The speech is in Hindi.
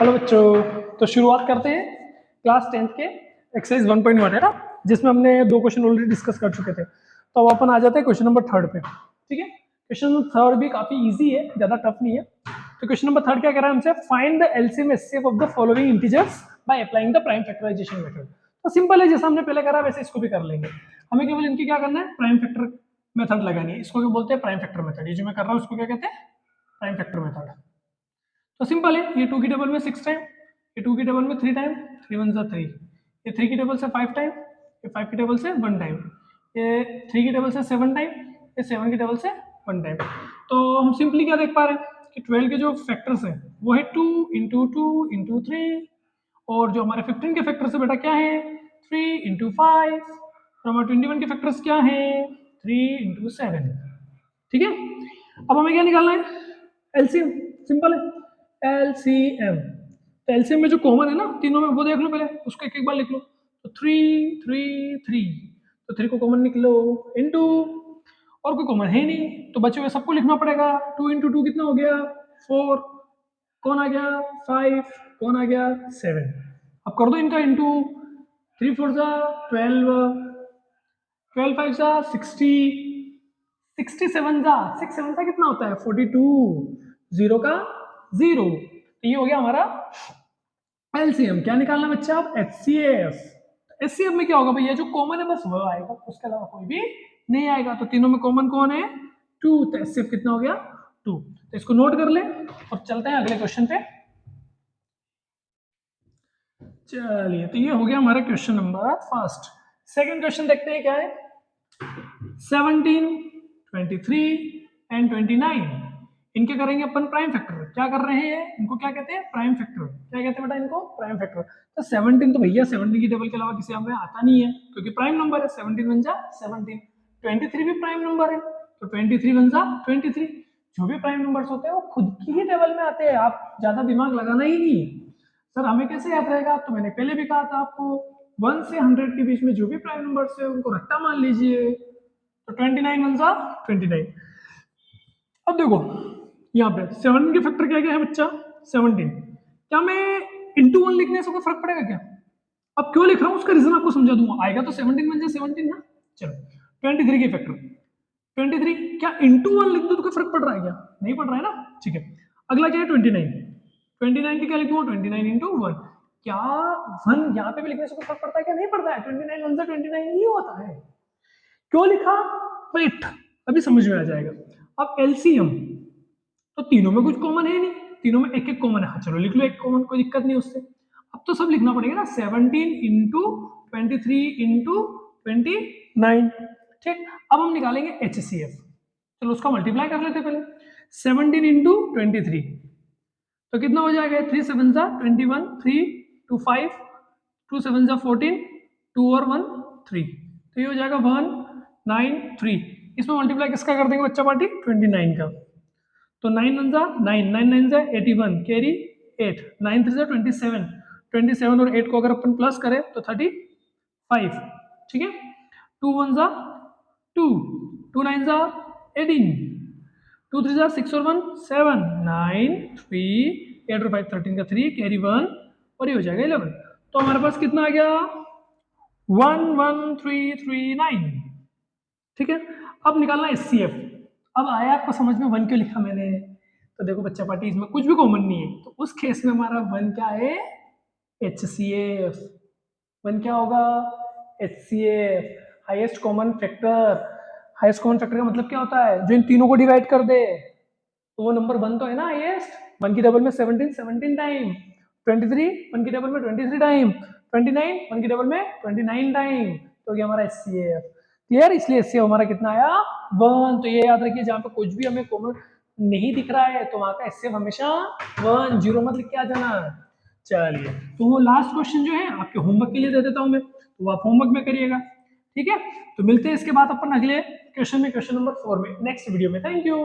हेलो बच्चों, तो शुरुआत करते हैं क्लास 10th के एक्सरसाइज 1.1 है ना, जिसमें हमने 2 क्वेश्चन ऑलरेडी डिस्कस कर चुके थे। तो अब अपन आ जाते हैं क्वेश्चन नंबर 3 पे। ठीक है, क्वेश्चन नंबर 3 भी काफी इजी है, ज्यादा टफ नहीं है। तो क्वेश्चन नंबर 3 क्या कह रहा है हमसे, find the LCM HCF of the following integers by applying the prime factorisation method. तो सिंपल है, जैसा हमने पहले करा वैसे इसको भी कर लेंगे। हमें केवल इनकी क्या करना है, प्राइम फैक्टर मेथड लगानी है। इसको क्या बोलते हैं, प्राइम फैक्टर मेथड। ये जो मैं कर रहा हूँ उसको क्या कहते हैं, प्राइम फैक्टर मेथड। तो सिंपल है, ये 2 की टेबल में 6 टाइम, ये 2 की टेबल में 3 टाइम, 3 1 जा 3, ये 3 की टेबल से 5 टाइम, ये 5 की टेबल से 1 टाइम, ये 3 की टेबल से 7 टाइम, ये 7 की टेबल से 1 टाइम। तो हम सिंपली क्या देख पा रहे हैं कि 12 के जो फैक्टर्स हैं वो है 2 इंटू 2 इंटू 3, और जो हमारे 15 के फैक्टर्स है बेटा क्या है, 3 इंटू 5, और हमारे 21 के फैक्टर्स क्या है, 3 इंटू 7। ठीक है, अब हमें क्या निकालना है, एलसीएम। सिंपल है, एलसीएम। तो एलसीएम में जो कॉमन है ना तीनों में, वो देख लो पहले, उसको एक एक बार लिख लो। तो 3 3 3, तो 3 को कॉमन निकलो, इनटू, और कोई कॉमन है नहीं तो बचे हुए सबको लिखना पड़ेगा। 2 इंटू 2 कितना हो गया, 4, कौन आ गया 5, कौन आ गया 7। अब कर दो इनका इंटू, 3 4 जा 12, 12 5 जा 60, 67 जा 6 7 का कितना होता है 42, 0 का 0। तो ये हो गया हमारा एलसीएम। क्या निकालना बच्चा, आप एचसीएफ। एचसीएफ में क्या होगा भैया, जो कॉमन है बस वो आएगा, उसके अलावा कोई भी नहीं आएगा। तो तीनों में कॉमन कौन है, 2। तो एचसीएफ कितना हो गया 2। तो इसको नोट कर ले और चलते हैं अगले क्वेश्चन पे। चलिए, तो ये हो गया हमारा question number first. Second question देखते हैं क्या है, 17 23 एंड 29, इनके करेंगे अपन प्राइम फैक्टर। क्या कर रहे हैं, इनको क्या कहते हैं, प्राइम फैक्टर। क्या कहते हैं बेटा इनको, प्राइम फैक्टर। तो 17 तो भैया 17 की टेबल के अलावा किसी हमें आता नहीं है, क्योंकि प्राइम नंबर है। 17 बन जा 17, 23 भी प्राइम नंबर है, तो 23 बन जा 23। जो भी प्राइम नंबर्स होते हैं वो खुद की ही टेबल में आते हैं, आप ज्यादा दिमाग लगाना ही नहीं। सर हमें कैसे याद रहेगा, तो मैंने पहले भी कहा था आपको, 1 से 100 के बीच में जो भी प्राइम नंबर्स है उनको रट्टा मान लीजिए। तो 29 बन जा 29। अब देखो यहाँ पे 7 के फैक्टर क्या क्या है बच्चा, 17। क्या मैं इंटू 1 लिखने से कोई फर्क पड़ेगा क्या, अब क्यों लिख रहा हूँ उसका रीजन आपको समझा दूंगा। आएगा तो 17 बन जाए 17 ना। चलो 23 के फैक्टर, 23 क्या इंटू 1 लिख दो तो कोई फर्क पड़ रहा है क्या, नहीं पड़ रहा है ना। ठीक है, अगला क्या है 29, 29 की क्या लिखूंगा 29 इंटू 1। क्या 1 यहाँ पे भी लिखने से कोई फर्क पड़ता है क्या, नहीं पड़ता है। 29 1 से 29 ही होता है। क्यों लिखा, वेट अभी समझ में आ जाएगा। अब एलसीएम, तो तीनों में कुछ कॉमन है नहीं, तीनों में एक एक कॉमन है। हाँ चलो लिख लो एक कॉमन, कोई दिक्कत नहीं उससे। अब तो सब लिखना पड़ेगा ना, 17 इंटू 23 इंटू 29। ठीक, अब हम निकालेंगे एचसीएफ। चलो उसका मल्टीप्लाई कर लेते पहले, 17 इंटू 23, तो कितना हो जाएगा, 3 7 जा 21, 3 2 5, 2 7 जा 14, 2 और 1 3, तो ये हो जाएगा 1 9 3। इसमें मल्टीप्लाई किसका कर देंगे बच्चा पार्टी, 29 का। तो 9 1 जा 9, 9 9 जा 81, कैरी 8, 9 3 जा 27, 27 और 8 को अगर अपन प्लस करें तो 35। ठीक है, 2 1 जा 2, 2 9 जा 18, 2 3 जा 6 और 1 7, 9 3, 8 और 5 13 का 3, कैरी 1, और ये हो जाएगा 11। तो हमारे पास कितना आ गया 1 1 3 3 9। ठीक है, अब निकालना एचसीएफ। अब आया आपको समझ में 1 क्यों लिखा मैंने, तो देखो बच्चा पार्टी इसमें कुछ भी कॉमन नहीं है, तो उस केस में हमारा 1 क्या है, एचसीएफ। 1 क्या होगा, HCF, highest common factor. Highest common factor का मतलब क्या होता है, जो इन तीनों को डिवाइड कर दे, तो वो नंबर 1 तो है ना हाईएस्ट। 1 की टेबल में 17 17 टाइम, 23 1 की टेबल में 23 टाइम, 29 1 की टेबल में 29 टाइम, तो ये हमारा एचसीएफ। क्लियर, इसलिए एचसीएफ हमारा कितना आया 1। तो ये याद रखिए, जहां पे कुछ भी हमें कॉमन नहीं दिख रहा है तो वहां का एचसीएफ हमेशा 1, 0 मत लिख के आ जाना। चलिए, तो वो लास्ट क्वेश्चन जो है आपके होमवर्क के लिए दे देता हूं मैं, तो आप होमवर्क में करिएगा। ठीक है, तो मिलते हैं इसके बाद अपन अगले क्वेश्चन में, क्वेश्चन नंबर 4 में नेक्स्ट वीडियो में। Thank you.